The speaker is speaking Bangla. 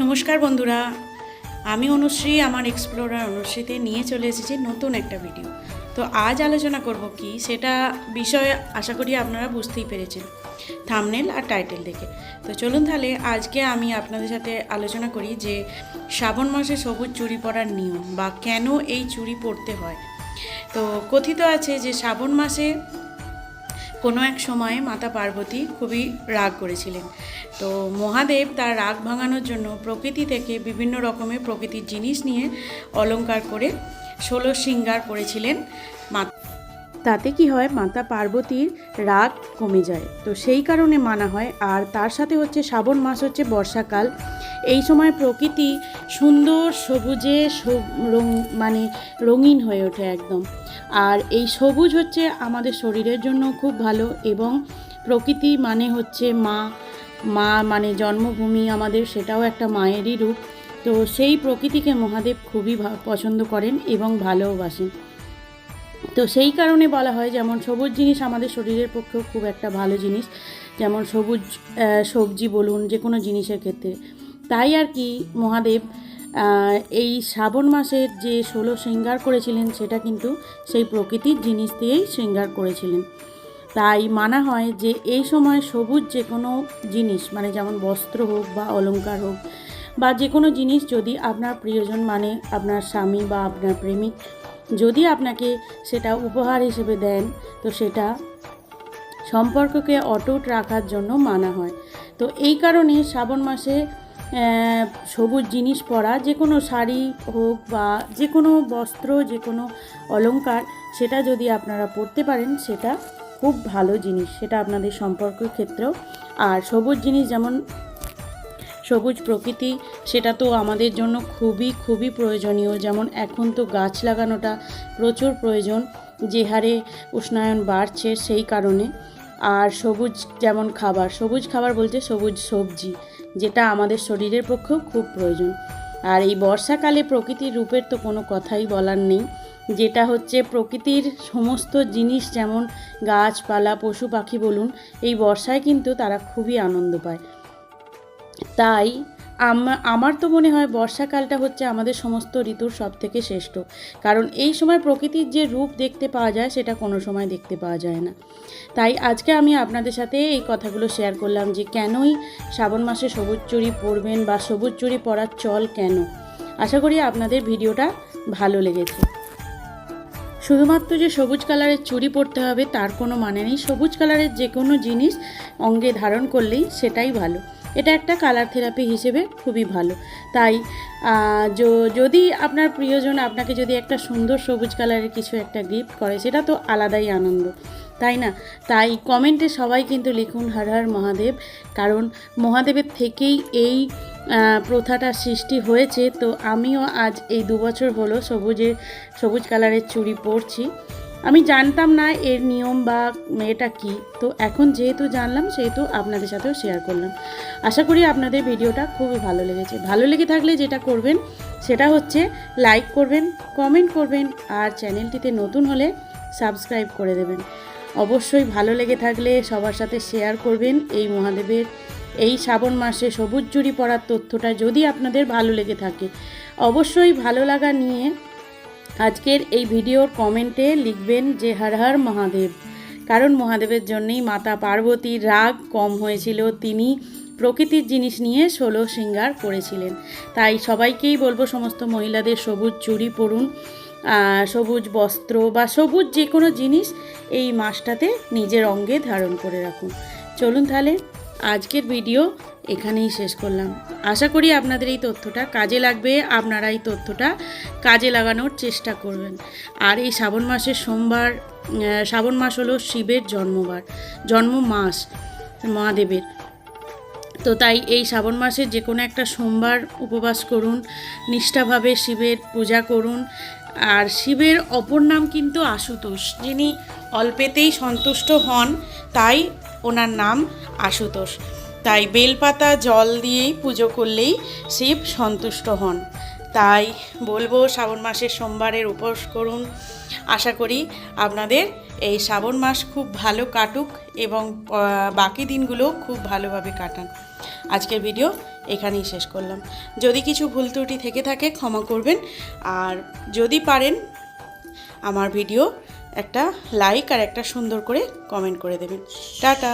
নমস্কার বন্ধুরা, আমি অনুশ্রী আমার এক্সপ্লোরার অনুশ্রীতে নিয়ে চলে এসেছি নতুন একটা ভিডিও। তো আজ আলোচনা করব কি সেটা বিষয়ে আশা করি আপনারা বুঝতেই পেরেছেন থাম্বনেল আর টাইটেল দেখে। তো চলুন তাহলে আজকে আমি আপনাদের সাথে আলোচনা করি যে শ্রাবণ মাসে সবুজ চুড়ি পরার নিয়ম বা কেন এই চুড়ি পরতে হয়। তো কথিত আছে যে শ্রাবণ মাসে কোনো এক সময় মাতা পার্বতী খুবই রাগ করেছিলেন। তো মহাদেব তার রাগ ভাঙানোর জন্য প্রকৃতি থেকে বিভিন্ন রকমের প্রকৃতির জিনিস নিয়ে অলংকার করে 16 শৃঙ্গার করেছিলেন। তাতে কি হয়, মাতা পার্বতীর রাগ কমে যায়। তো সেই কারণে মানা হয়। আর তার সাথে হচ্ছে শ্রাবণ মাস হচ্ছে বর্ষাকাল। এই সময় প্রকৃতি সুন্দর সবুজে রঙিন হয়ে ওঠে একদম। আর এই সবুজ হচ্ছে আমাদের শরীরের জন্য খুব ভালো। এবং প্রকৃতি মানে হচ্ছে মা মানে জন্মভূমি আমাদের, সেটাও একটা মায়েরই রূপ। তো সেই প্রকৃতিকে মহাদেব খুবই পছন্দ করেন এবং ভালোবাসেন। তো সেই কারণে বলা হয় যেমন সবুজ জিনিস আমাদের শরীরের পক্ষেও খুব একটা ভালো জিনিস, যেমন সবুজ সবজি বলুন, যে কোনো জিনিসের ক্ষেত্রে। তাই আর কি মহাদেব এই শ্রাবণ মাসের যে 16 শৃঙ্গার করেছিলেন সেটা কিন্তু সেই প্রকৃতির জিনিস দিয়েই শৃঙ্গার করেছিলেন। তাই মানা হয় যে এই সময় সবুজ যে কোনো জিনিস, মানে যেমন বস্ত্র হোক বা অলংকার হোক বা যে কোনো জিনিস, যদি আপনার প্রিয়জন মানে আপনার স্বামী বা আপনার প্রেমিক যদি আপনাকে সেটা উপহার হিসেবে দেন, তো সেটা সম্পর্ককে অটুট রাখার জন্য মানা হয়। তো এই কারণে শ্রাবণ মাসে সবুজ জিনিস পরা, যে কোনো শাড়ি হোক বা যে কোনো বস্ত্র, যে কোনো অলংকার, সেটা যদি আপনারা পরতে পারেন সেটা খুব ভালো জিনিস, সেটা আপনাদের সম্পর্কের ক্ষেত্রেও। আর সবুজ জিনিস যেমন সবুজ প্রকৃতি, সেটা তো আমাদের জন্য খুবই খুবই প্রয়োজনীয়। যেমন এখন তো গাছ লাগানোটা প্রচুর প্রয়োজন, যে হারে উষ্ণায়ন বাড়ছে সেই কারণে। আর সবুজ যেমন সবুজ খাবার বলতে সবুজ সবজি, যেটা আমাদের শরীরের পক্ষেও খুব প্রয়োজন। আর এই বর্ষাকালে প্রকৃতির রূপের তো কোনো কথাই বলার নেই, যেটা হচ্ছে প্রকৃতির সমস্ত জিনিস, যেমন গাছপালা পশু পাখি বলুন, এই বর্ষায় কিন্তু তারা খুবই আনন্দ পায়। তাই আমার তো মনে হয় বর্ষাকালটা হচ্ছে আমাদের সমস্ত ঋতুর সবথেকে শ্রেষ্ঠ। কারণ এই সময় প্রকৃতির যে রূপ দেখতে পাওয়া যায় সেটা কোনো সময় দেখতে পাওয়া যায় না। তাই আজকে আমি আপনাদের সাথে এই কথাগুলো শেয়ার করলাম যে কেনই শ্রাবণ মাসে সবুজ চুড়ি পরবেন বা সবুজ চুড়ি পরার চল কেন। আশা করি আপনাদের ভিডিওটা ভালো লেগেছে। শুধুমাত্র যে সবুজ কালারের চুড়ি পরতে হবে তার কোনো মানে নেই। সবুজ কালারের যে কোনো জিনিস অঙ্গে ধারণ করলেই সেটাই ভালো। এটা একটা কালার থেরাপি হিসেবে খুবই ভালো। তাই যদি আপনার প্রিয়জন আপনাকে যদি একটা সুন্দর সবুজ কালারের কিছু একটা গিফট করে, সেটা তো আলাদাই আনন্দ, তাই না? তাই কমেন্টে সবাই কিন্তু লিখুন হর হর মহাদেব, কারণ মহাদেবের থেকেই এই প্রথাটা সৃষ্টি হয়েছে। তো আমিও আজ এই 2 বছর হলো সবুজ কালারের চুড়ি পরছি। আমি জানতাম না এর নিয়ম বা এটা কি, তো এখন যেহেতু জানলাম সেহেতু আপনাদের সাথেও শেয়ার করলাম। আশা করি আপনাদের ভিডিওটা খুবই ভালো লেগেছে। ভালো লেগে থাকলে যেটা করবেন সেটা হচ্ছে লাইক করবেন, কমেন্ট করবেন, আর চ্যানেলটিতে নতুন হলে সাবস্ক্রাইব করে দেবেন। অবশ্যই ভালো লেগে থাকলে সবার সাথে শেয়ার করবেন। এই মহাদেবের এই শ্রাবণ মাসে সবুজ চুড়ি পরার তথ্যটা যদি আপনাদের ভালো লেগে থাকে, অবশ্যই ভালো লাগা নিয়ে আজকের এই ভিডিওর কমেন্টে লিখবেন যে হর হর মহাদেব। কারণ মহাদেবের জন্যই মাতা পার্বতীর রাগ কম হয়েছিল, তিনি প্রকৃতির জিনিস নিয়ে 16 শৃঙ্গার করেছিলেন। তাই সবাইকেই বলবো, সমস্ত মহিলাদের সবুজ চুড়ি পরুন, সবুজ বস্ত্র বা সবুজ যে কোনো জিনিস এই মাসটাতে নিজের অঙ্গে ধারণ করে রাখুন। চলুন তাহলে আজকের ভিডিও এখানেই শেষ করলাম। আশা করি আপনাদের এই তথ্যটা কাজে লাগবে, আপনারা এই তথ্যটা কাজে লাগানোর চেষ্টা করবেন। আর এই শ্রাবণ মাসের শ্রাবণ মাস হলো শিবের জন্ম মাস মহাদেবের। তো তাই এই শ্রাবণ মাসে যে কোনো একটা সোমবার উপবাস করুন, নিষ্ঠাভাবে শিবের পূজা করুন। আর শিবের অপর নাম কিন্তু আশুতোষ, যিনি অল্পেতেই সন্তুষ্ট হন, তাই ওনার নাম আশুতোষ। তাই বেলপাতা জল দিয়েই পুজো করলেই শিব সন্তুষ্ট হন। তাই বলবো শ্রাবণ মাসের সোমবারের উপোস করুন। আশা করি আপনাদের এই শ্রাবণ মাস খুব ভালো কাটুক এবং বাকি দিনগুলো খুব ভালোভাবে কাটান। আজকের ভিডিও এখানেই শেষ করলাম। যদি কিছু ভুল ত্রুটি থেকে থাকে ক্ষমা করবেন, আর যদি পারেন আমার ভিডিও একটা লাইক আর একটা সুন্দর করে কমেন্ট করে দেবেন। টাটা।